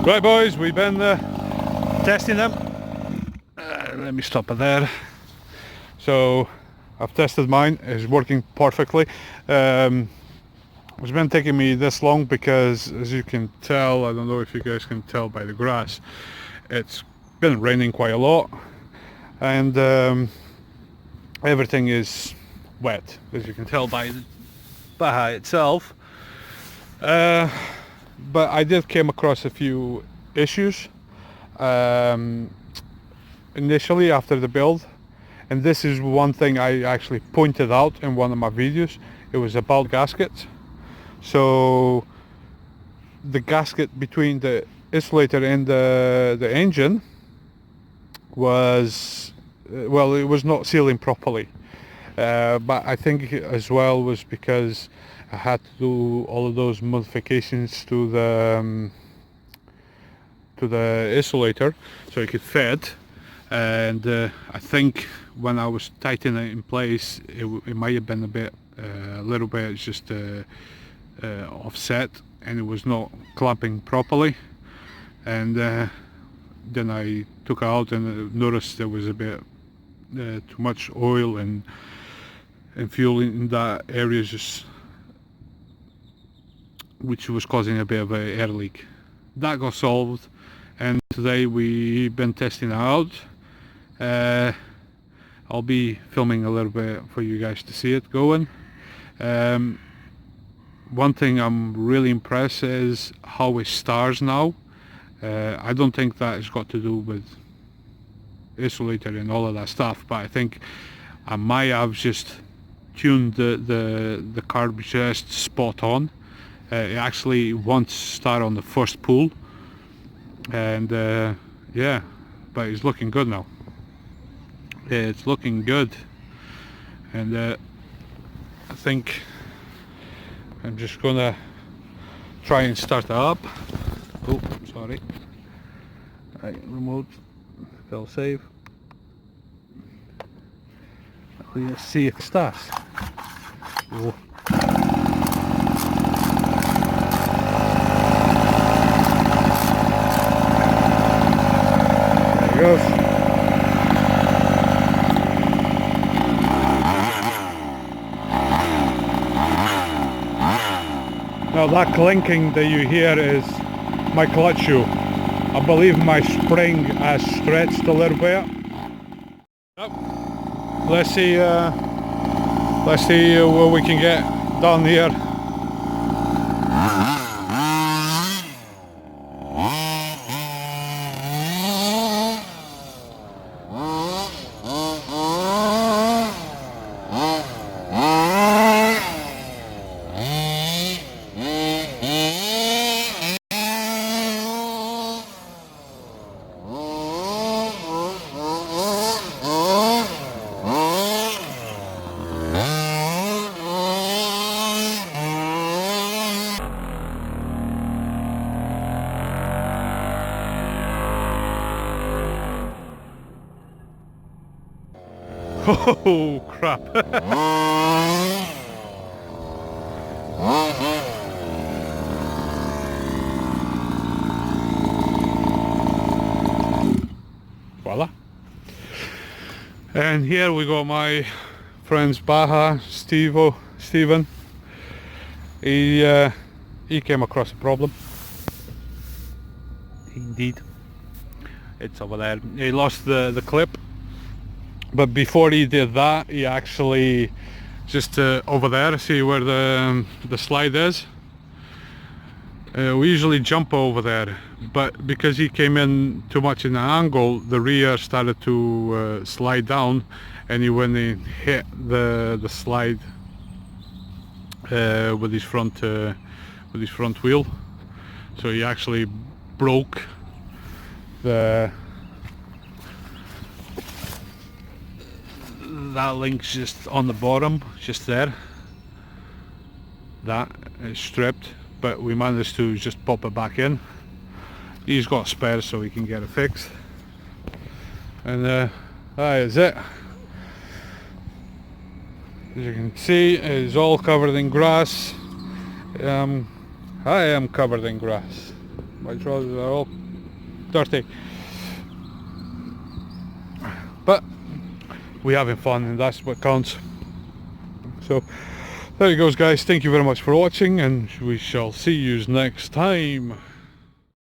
Right boys, we've been testing them. Let me stop it there. So I've tested mine, it's working perfectly. It's been taking me this long because, as you can tell, I don't know if you guys can tell by the grass, it's been raining quite a lot, and everything is wet, as you can tell by the Baja itself. But I did came across a few issues initially after the build, and this is one thing I actually pointed out in one of my videos. It was about gaskets. So the gasket between the insulator and the engine was well, it was not sealing properly, but I think as well was because I had to do all of those modifications to the insulator so it could fit, and I think when I was tightening it in place, it might have been a little bit just offset, and it was not clamping properly, and then I took it out and noticed there was a bit too much oil and fuel in that area, just which was causing a bit of an air leak. That got solved, and today we've been testing it out. I'll be filming a little bit for you guys to see it going. One thing I'm really impressed is how it stars now. I don't think that has got to do with insulator and all of that stuff, but I think I might have just tuned the carb just spot on. It actually won't start on the first pull, and yeah, but it's looking good now. It's looking good, and I think I'm just gonna try and start it up. Oh, sorry. Right, remote, fail safe. Let's see if it starts. Oh. There it goes. Now that clinking that you hear is my clutch shoe. I believe my spring has stretched a little bit. Yep. Let's see what we can get down here. Oh crap. Voila. And here we got my friends Baja, Steven. He came across a problem. Indeed. It's over there. He lost the clip. But before he did that, he actually just over there, see where the slide is? We usually jump over there, but because he came in too much in an angle, the rear started to slide down, and he went and hit the slide with his front wheel. So he actually broke that link's just on the bottom, just there. That is stripped, but we managed to just pop it back in. He's got spares so he can get it fixed, and that is it. As you can see, it's all covered in grass. I am covered in grass. My trousers are all dirty. But we're having fun, and that's what counts. So there you goes, guys. Thank you very much for watching, and we shall see you next time.